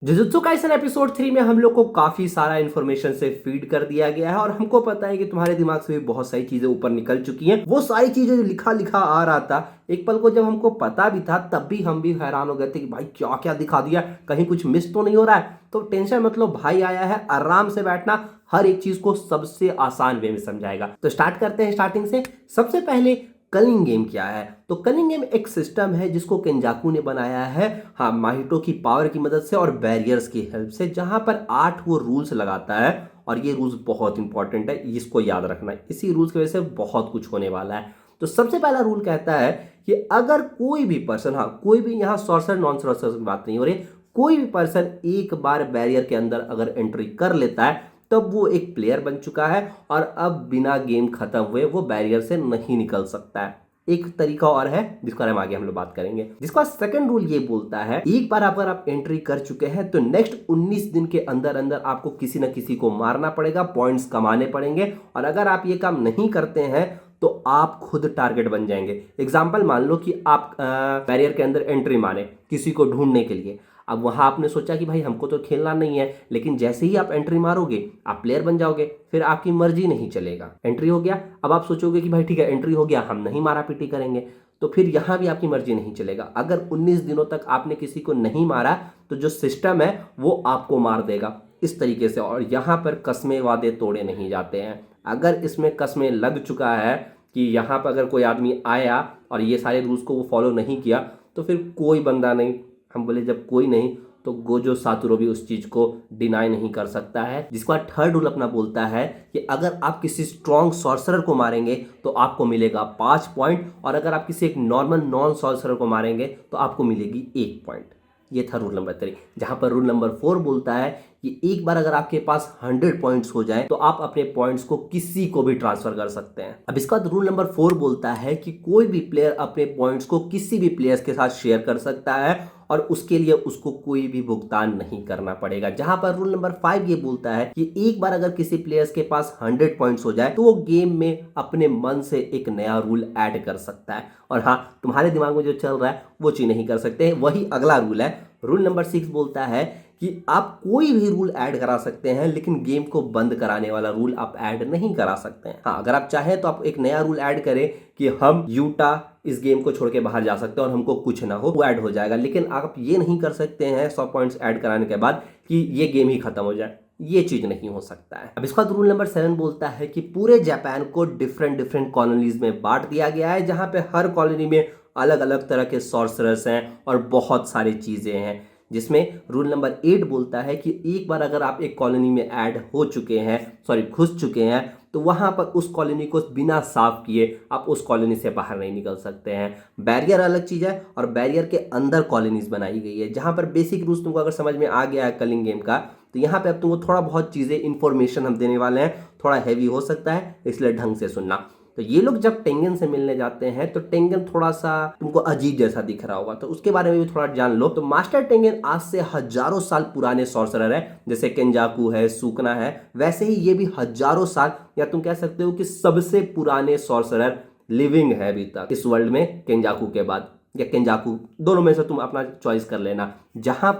Jujutsu Kaisen episode 3 में हम लोग को काफी सारा इन्फॉर्मेशन से फीड कर दिया गया है और हमको पता है कि तुम्हारे दिमाग से भी बहुत सारी चीजें ऊपर निकल चुकी हैं। वो सारी चीजें जो लिखा लिखा आ रहा था एक पल को जब हमको पता भी था तब भी हम भी हैरान हो गए थे कि भाई क्या क्या दिखा दिया, कहीं कुछ मिस तो नहीं हो रहा है। तो टेंशन मतलब भाई आया है आराम से बैठना, हर एक चीज को सबसे आसान वे में समझाएगा। तो स्टार्ट करते हैं स्टार्टिंग से। सबसे पहले कलिंग गेम क्या है? तो कलिंग गेम एक सिस्टम है जिसको केंजाकू ने बनाया है, हाँ, माहितो की पावर की मदद से और बैरियर्स की हेल्प से, जहां पर 8 वो रूल्स लगाता है। और ये रूल्स बहुत इंपॉर्टेंट है, इसको याद रखना है। इसी रूल्स की वजह से बहुत कुछ होने वाला है। तो सबसे पहला रूल कहता है कि अगर कोई भी पर्सन, हाँ कोई भी, यहाँ सॉर्सर नॉन सॉर्सर की बात नहीं हो रही, कोई भी पर्सन एक बार बैरियर के अंदर अगर एंट्री कर लेता है तब वो एक प्लेयर बन चुका है और अब बिना गेम खत्म हुए वो बैरियर से नहीं निकल सकता है। एक तरीका और है जिसको आगे हम लोग बात करेंगे। जिसका सेकंड रूल ये बोलता है, एक बार अगर आप एंट्री कर चुके हैं तो नेक्स्ट 19 दिन के अंदर अंदर आपको किसी न किसी को मारना पड़ेगा, पॉइंट्स कमाने पड़ेंगे। और अगर आप ये काम नहीं करते हैं तो आप खुद टारगेट बन जाएंगे। एग्जाम्पल मान लो कि आप बैरियर के अंदर एंट्री मारे किसी को ढूंढने के लिए। अब वहां आपने सोचा कि भाई हमको तो खेलना नहीं है, लेकिन जैसे ही आप एंट्री मारोगे आप प्लेयर बन जाओगे, फिर आपकी मर्जी नहीं चलेगा। एंट्री हो गया, अब आप सोचोगे कि भाई ठीक है एंट्री हो गया, हम नहीं मारा पीटी करेंगे, तो फिर यहां भी आपकी मर्जी नहीं चलेगा। अगर 19 दिनों तक आपने किसी को नहीं मारा तो जो सिस्टम है वो आपको मार देगा इस तरीके से। और यहां पर कस्में वादे तोड़े नहीं जाते हैं। अगर इसमें कस्में लग चुका है कि यहाँ पर अगर कोई आदमी आया और ये सारे रूल्स को वो फॉलो नहीं किया तो फिर कोई बंदा नहीं, हम बोले जब कोई नहीं तो गोजो सातोरू भी उस चीज को डिनाई नहीं कर सकता है। जिसका थर्ड रूल अपना बोलता है कि अगर आप किसी स्ट्रॉन्ग सॉर्सरर को मारेंगे तो आपको मिलेगा 5 पॉइंट, और अगर आप किसी एक नॉर्मल नॉन सॉर्सरर को मारेंगे तो आपको मिलेगी 1 पॉइंट। ये था रूल नंबर 3। जहां पर रूल नंबर 4 बोलता है कि एक बार अगर आपके पास 100 पॉइंट्स हो जाए तो आप अपने पॉइंट्स को किसी को भी ट्रांसफर कर सकते हैं। अब इसका रूल नंबर 4 बोलता है कि कोई भी प्लेयर अपने पॉइंट्स को किसी भी प्लेयर्स के साथ शेयर कर सकता है और उसके लिए उसको कोई भी भुगतान नहीं करना पड़ेगा। जहां पर रूल नंबर 5 ये बोलता है कि एक बार अगर किसी प्लेयर्स के पास 100 पॉइंट्स हो जाए तो वो गेम में अपने मन से एक नया रूल ऐड कर सकता है। और हाँ, तुम्हारे दिमाग में जो चल रहा है वो चीज नहीं कर सकते, वही अगला रूल है। रूल नंबर 6 बोलता है कि आप कोई भी रूल ऐड करा सकते हैं, लेकिन गेम को बंद कराने वाला रूल आप ऐड नहीं करा सकते हैं। हाँ, अगर आप चाहें तो आप एक नया रूल ऐड करें कि हम यूटा इस गेम को छोड़ के बाहर जा सकते हैं और हमको कुछ ना हो, वो ऐड हो जाएगा। लेकिन आप ये नहीं कर सकते हैं 100 पॉइंट्स ऐड कराने के बाद कि ये गेम ही खत्म हो जाए, ये चीज नहीं हो सकता है। अब इसका रूल नंबर 7 बोलता है कि पूरे जापान को डिफरेंट डिफरेंट कॉलोनीज में बांट दिया गया है, जहां पे हर कॉलोनी में अलग अलग तरह के सॉर्सरर्स हैं और बहुत सारी चीजें हैं। जिसमें रूल नंबर 8 बोलता है कि एक बार अगर आप एक कॉलोनी में ऐड हो चुके हैं, सॉरी घुस चुके हैं, तो वहां पर उस कॉलोनी को बिना साफ किए आप उस कॉलोनी से बाहर नहीं निकल सकते हैं। बैरियर अलग चीज है और बैरियर के अंदर कॉलोनीज बनाई गई है। जहां पर बेसिक रूल्स तुमको अगर समझ में आ गया है कलिंग गेम का, तो यहाँ पे अब तुमको थोड़ा बहुत चीजें इंफॉर्मेशन हम देने वाले हैं, थोड़ा हैवी हो सकता है, इसलिए ढंग से सुनना। तो ये लोग जब टेंगन से मिलने जाते हैं तो टेंगन थोड़ा सा तुमको अजीब जैसा दिख रहा होगा, तो उसके बारे में भी थोड़ा जान लो। तो मास्टर टेंगन आज से हजारों साल पुराने सॉर्सरर है। जैसे केंजाकू है, सुकना है, वैसे ही ये भी हजारों साल, या तुम कह सकते हो कि सबसे पुराने सॉर्सरर लिविंग है अभी तक इस वर्ल्ड में, केंजाकू के बाद या केंजाकू, दोनों में से तुम अपना चॉइस कर लेना। जहां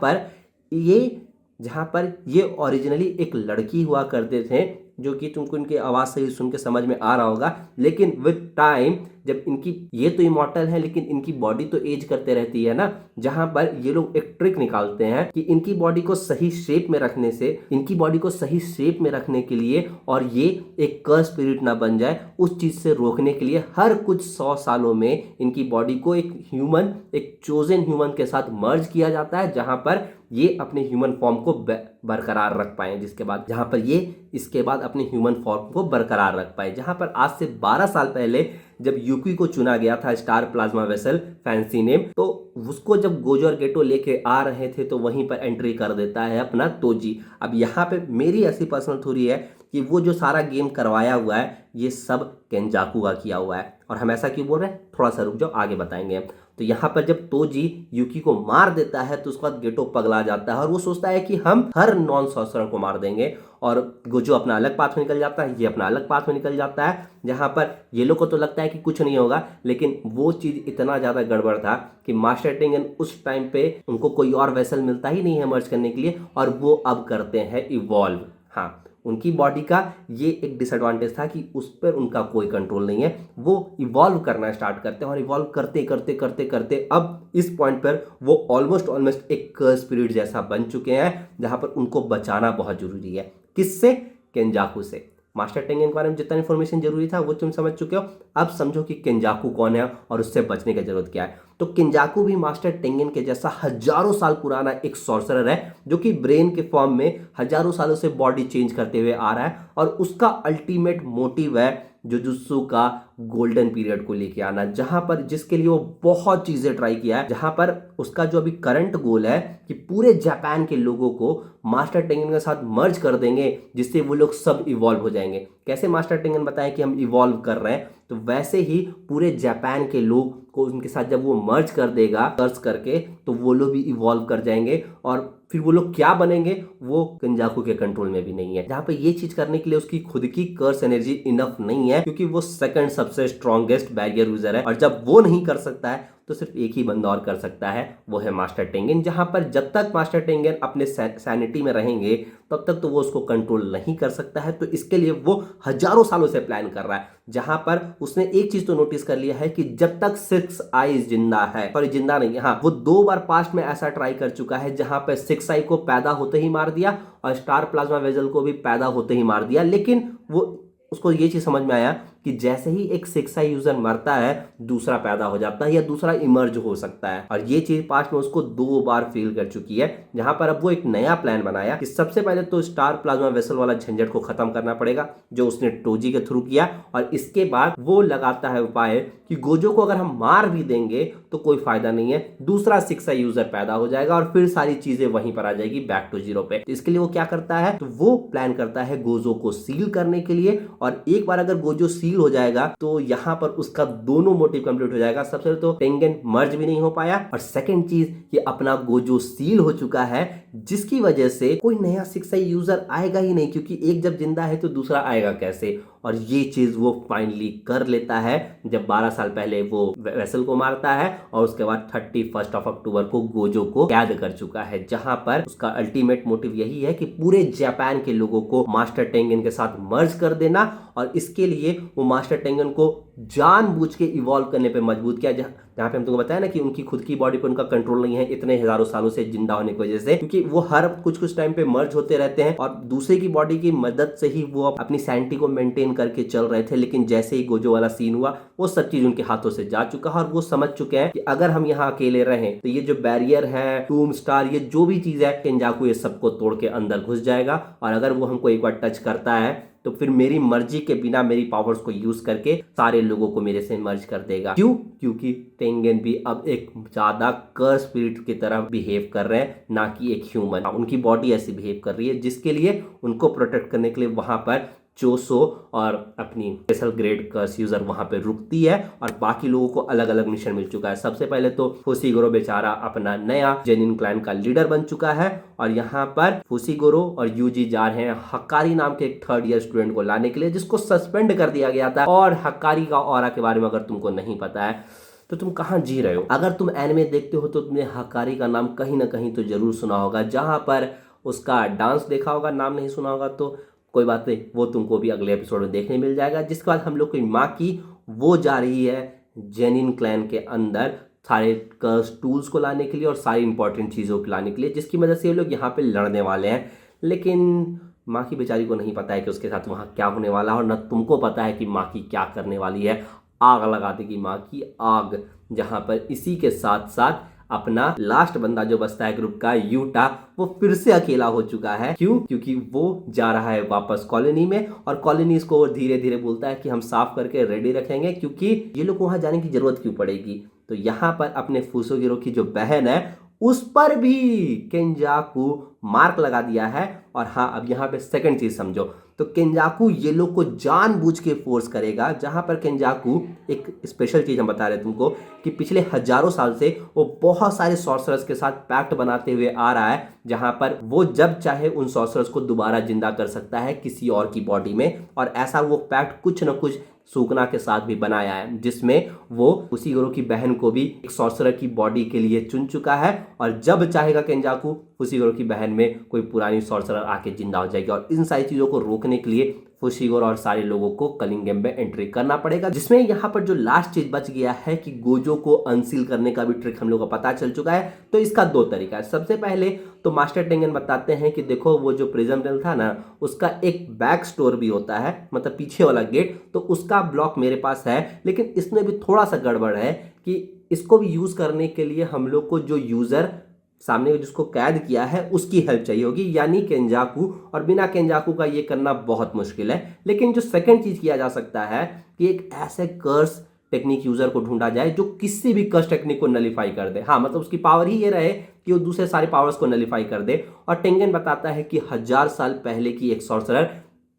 पर ये ओरिजिनली एक लड़की हुआ करते थे, जो कि तुमको इनकी आवाज से ही सुन के समझ में आ रहा होगा। लेकिन विद टाइम जब इनकी, ये तो इमॉर्टल है लेकिन इनकी बॉडी तो एज करते रहती है ना, जहां पर ये लोग एक ट्रिक निकालते हैं कि इनकी बॉडी को सही शेप में रखने से, इनकी बॉडी को सही शेप में रखने के लिए और ये एक कर्स स्पिरिट ना बन जाए, उस चीज से रोकने के लिए हर कुछ 100 सालों में इनकी बॉडी को एक ह्यूमन, एक चोजन ह्यूमन के साथ मर्ज किया जाता है, जहां पर ये अपने ह्यूमन फॉर्म को बरकरार रख पाए। जिसके बाद जहां पर ये इसके बाद अपने ह्यूमन फॉर्म को बरकरार रख पाए। जहां पर आज से 12 साल पहले जब यूकी को चुना गया था star plasma vessel, fancy name, तो उसको जब गोजो और गेटो लेके आ रहे थे तो वहीं पर एंट्री कर देता है अपना तोजी। अब यहाँ पे मेरी ऐसी पर्सनल थ्योरी है कि वो जो सारा गेम करवाया हुआ है ये सब केंजाकू का किया हुआ है। और हम ऐसा क्यों बोल रहे हैं, थोड़ा सा रुक जाओ, आगे बताएंगे। तो यहाँ पर जब तोजी यूकी को मार देता है तो उसके बाद गेटो पगला जाता है और वो सोचता है कि हम हर नॉन सॉर्सरर को मार देंगे। और गोजो अपना अलग पाथ में निकल जाता है, ये अपना अलग पाथ में निकल जाता है, जहाँ पर ये लोग को तो लगता है कि कुछ नहीं होगा, लेकिन वो चीज़ इतना ज़्यादा गड़बड़ था कि मास्टर टेंगन उस टाइम पे उनको कोई और वेसल मिलता ही नहीं है मर्ज करने के लिए, और वो अब करते हैं इवॉल्व। हाँ, उनकी बॉडी का ये एक डिसएडवांटेज था कि उस पर उनका कोई कंट्रोल नहीं है। वो इवॉल्व करना स्टार्ट करते हैं और इवॉल्व करते करते करते करते अब इस पॉइंट पर वो ऑलमोस्ट एक स्पिरिट जैसा बन चुके हैं, जहां पर उनको बचाना बहुत जरूरी है। किससे? केंजाकू से। मास्टर टेंगन के बारे में जितना इन्फॉर्मेशन जरूरी था वो तुम समझ चुके हो। अब समझो कि केंजाकू कौन है और उससे बचने की जरूरत क्या है। तो केंजाकू भी मास्टर टेंगन के जैसा हजारों साल पुराना एक सॉर्सरर है, जो कि ब्रेन के फॉर्म में हजारों सालों से बॉडी चेंज करते हुए आ रहा है, और उसका अल्टीमेट मोटिव है जुजुत्सु का गोल्डन पीरियड को लेके आना, जहां पर जिसके लिए वो बहुत चीजें ट्राई किया है। जहां पर उसका जो अभी करंट गोल है कि पूरे जापान के लोगों को मास्टर टेंगन के साथ मर्ज कर देंगे, जिससे वो लोग सब इवॉल्व हो जाएंगे। कैसे मास्टर टेंगन बताए कि हम इवॉल्व कर रहे हैं, तो वैसे ही पूरे जापान के लोग को उनके साथ जब वो मर्ज कर देगा कर्स करके, तो वो लोग भी इवॉल्व कर जाएंगे, और फिर वो लोग क्या बनेंगे वो केंजाकू के कंट्रोल में भी नहीं है। जहां पे ये चीज करने के लिए उसकी खुद की कर्स एनर्जी इनफ नहीं है, क्योंकि वो सेकंड सबसे स्ट्रॉन्गेस्ट बैरियर यूजर है, और जब वो नहीं कर सकता है तो सिर्फ एक ही बंदा और कर सकता है, वो है मास्टर टेंगन। जहां पर जब तक मास्टर टेंगन अपने सैनिटी में रहेंगे तब तक तो वो उसको कंट्रोल नहीं कर सकता है। तो इसके लिए वो हजारों सालों से प्लान कर रहा है, जहां पर उसने एक चीज तो नोटिस कर लिया है कि जब तक 6 आईज जिंदा है, सॉरी जिंदा नहीं, हाँ, वो 2 बार पास्ट में ऐसा ट्राई कर चुका है जहां पर 6 आई को पैदा होते ही मार दिया और स्टार प्लाज्मा वेजल को भी पैदा होते ही मार दिया। लेकिन वो उसको ये चीज समझ में आया कि जैसे ही एक 6 आई यूजर मरता है दूसरा पैदा हो जाता है या दूसरा इमर्ज हो सकता है, और ये चीज पास्ट में उसको 2 बार फेल कर चुकी है। जहां पर अब वो एक नया प्लान बनाया कि सबसे पहले तो स्टार प्लाज्मा वेसल वाला झंझट को खत्म करना पड़ेगा, जो उसने टोजी के थ्रू किया, और इसके बाद वो लगाता है उपाय कि गोजो को अगर हम मार भी देंगे तो कोई फायदा नहीं है, दूसरा 6 आई यूजर पैदा हो जाएगा और फिर सारी चीजें वहीं पर आ जाएगी बैक टू जीरो पे। तो इसके लिए वो क्या करता है, तो वो प्लान करता है गोजो को सील करने के लिए, और एक बार अगर गोजो सील हो जाएगा तो यहां पर उसका दोनों मोटिव कंप्लीट हो जाएगा। सबसे पहले तो टेंगन मर्ज भी नहीं हो पाया, और सेकंड चीज ये अपना गोजो सील हो चुका है, जिसकी वजह से कोई नया 6 आई यूजर आएगा ही नहीं, क्योंकि एक जब जिंदा है तो दूसरा आएगा कैसे। और ये चीज वो फाइनली कर लेता है जब 12 साल पहले वो वेसल को मारता है, और उसके बाद 31 अक्टूबर को गोजो को कैद कर चुका है, जहां पर उसका अल्टीमेट मोटिव यही है कि पूरे जापान के लोगों को मास्टर टेंगन के साथ मर्ज कर देना, और इसके लिए वो मास्टर टेंगन को जानबूझ के इवॉल्व करने पे मजबूर किया। जहां पे हम तुमको बताया ना कि उनकी खुद की बॉडी पे उनका कंट्रोल नहीं है इतने हजारों सालों से जिंदा होने की वजह से, क्योंकि वो हर कुछ टाइम पे मर्ज होते रहते हैं और दूसरे की बॉडी की मदद से ही वो अपनी सैनिटी को मेंटेन करके चल रहे थे। लेकिन जैसे ही गोजो वाला सीन हुआ वो सब चीज उनके हाथों से जा चुका है, और वो समझ चुके हैं कि अगर हम यहाँ अकेले रहें तो ये जो बैरियर है, टूम स्टार, ये जो भी चीज है, केंजाकू ये सबको तोड़ के अंदर घुस जाएगा, और अगर वो हमको एक बार टच करता है तो फिर मेरी मर्जी के बिना मेरी पावर्स को यूज करके सारे लोगों को मेरे से मर्ज कर देगा। क्यों? क्योंकि टेंगन भी अब एक ज्यादा कर्स स्पिरिट की तरह बिहेव कर रहे हैं, ना कि एक ह्यूमन। उनकी बॉडी ऐसी बिहेव कर रही है, जिसके लिए उनको प्रोटेक्ट करने के लिए वहां पर चोसो और अपनी स्पेशल ग्रेड कर्स यूजर वहां पे रुकती है, और बाकी लोगों को अलग अलग मिशन मिल चुका है। सबसे पहले तो फुसीगोरो बेचारा अपना नया जेनिन क्लैन का लीडर बन चुका है, और यहाँ पर फुसीगोरो और यूजी जा रहे हैं हक्कारी नाम के एक 3rd ईयर स्टूडेंट को लाने के लिए, जिसको सस्पेंड कर दिया गया था। और हक्कारी का ऑरा के बारे में अगर तुमको नहीं पता है तो तुम कहाँ जी रहे हो। अगर तुम एनिमे देखते हो तो तुमने हक्कारी का नाम कहीं ना कहीं तो जरूर सुना होगा, जहां पर उसका डांस देखा होगा, नाम नहीं सुना होगा तो कोई बात नहीं, वो तुमको भी अगले एपिसोड में देखने मिल जाएगा। जिसके बाद हम लोग की माँ की वो जा रही है जेनिन क्लैन के अंदर सारे कर्स टूल्स को लाने के लिए और सारी इंपॉर्टेंट चीज़ों को लाने के लिए, जिसकी मदद से ये लोग यहाँ पे लड़ने वाले हैं। लेकिन माँ की बेचारी को नहीं पता है कि उसके साथ वहाँ क्या होने वाला है, और न तुमको पता है कि माँ की क्या करने वाली है। आग लगा देगी माँ की आग। जहाँ पर इसी के साथ साथ अपना लास्ट बंदा जो बचता है ग्रुप का, यूटा, वो फिर से अकेला हो चुका है। क्यों? क्योंकि वो जा रहा है वापस कॉलोनी में, और कॉलोनी इसको धीरे धीरे बोलता है कि हम साफ करके रेडी रखेंगे, क्योंकि ये लोग वहां जाने की जरूरत क्यों पड़ेगी। तो यहाँ पर अपने फुसोगिरो की जो बहन है उस पर भी केंजाकू मार्क लगा दिया है। और हाँ, अब यहाँ पे सेकंड चीज समझो, तो केंजाकू ये लोग को जानबूझ के फोर्स करेगा, जहां पर केंजाकू एक स्पेशल चीज हम बता रहे हैं तुमको कि पिछले हजारों साल से वो बहुत सारे सॉर्सरर्स के साथ पैक्ट बनाते हुए आ रहा है, जहां पर वो जब चाहे उन सॉर्सरर्स को दोबारा जिंदा कर सकता है किसी और की बॉडी में। और ऐसा वो पैक्ट कुछ न कुछ सूकना के साथ भी बनाया है, जिसमें वो फुशिगोरो की बहन को भी एक सॉर्सरर की बॉडी के लिए चुन चुका है। और जब चाहेगा केंजाकू, फुशिगोरो की बहन में कोई पुरानी सॉर्सरर आके जिंदा हो जाएगी। और इन सारी चीजों को रोकने के लिए फुशिगोरो और सारे लोगों को कलिंग गेम में एंट्री करना पड़ेगा, जिसमें यहाँ पर जो लास्ट चीज बच गया है कि गोजो को अनसील करने का भी ट्रिक हम लोग को पता चल चुका है। तो इसका दो तरीका है। सबसे पहले तो मास्टर टेंगन बताते हैं कि देखो, वो जो प्रिज्म टेल था ना, उसका एक बैक स्टोर भी होता है, मतलब पीछे वाला गेट, तो उसका ब्लॉक मेरे पास है। लेकिन इसमें भी थोड़ा सा गड़बड़ है कि इसको भी यूज करने के लिए हम लोग को जो यूजर सामने जिसको कैद किया है उसकी हेल्प चाहिए होगी, यानी केंजाकू। और बिना केंजाकू का ये करना बहुत मुश्किल है। लेकिन जो सेकंड चीज किया जा सकता है कि एक ऐसे कर्स टेक्निक यूजर को ढूंढा जाए जो किसी भी कर्स टेक्निक को नलीफाई कर दे। हाँ, मतलब उसकी पावर ही ये रहे कि वो दूसरे सारे पावर्स को नलीफाई कर दे। और टेंगन बताता है कि 1000 साल पहले की एक सॉर्सरर,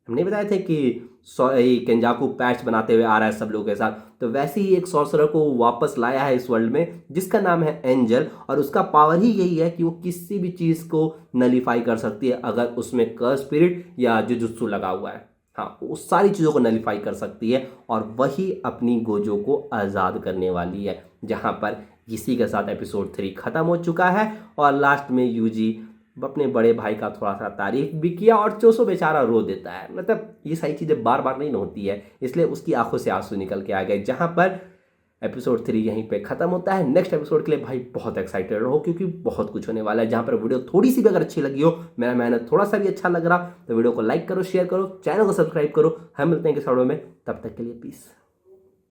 हमने बताया थे कि केंजाकू पैच बनाते हुए आ रहा है सब लोगों के साथ, तो वैसे ही एक सॉर्सरर को वापस लाया है इस वर्ल्ड में, जिसका नाम है एंजल। और उसका पावर ही यही है कि वो किसी भी चीज को नलीफाई कर सकती है अगर उसमें कर्स स्पिरिट या जुजुत्सु लगा हुआ है। हाँ, वो सारी चीजों को नलीफाई कर सकती है। और वही अपनी गोजो को आजाद करने वाली है, जहां पर इसी के साथ एपिसोड 3 खत्म हो चुका है। और लास्ट में यूजी अपने बड़े भाई का थोड़ा सा तारीफ भी किया और चोसो बेचारा रो देता है। मतलब ये सारी चीजें बार बार नहीं होती है, इसलिए उसकी आंखों से आंसू निकल के आ गए। जहां पर एपिसोड 3 यहीं पे खत्म होता है। नेक्स्ट एपिसोड के लिए भाई बहुत एक्साइटेड रहो, क्योंकि बहुत कुछ होने वाला है। जहां पर वीडियो थोड़ी सी भी अगर अच्छी लगी हो, मेरा मेहनत थोड़ा सा भी अच्छा लग रहा, तो वीडियो को लाइक करो, शेयर करो, चैनल को सब्सक्राइब करो। हम मिलते हैं किस वीडियो में, तब तक के लिए पीस।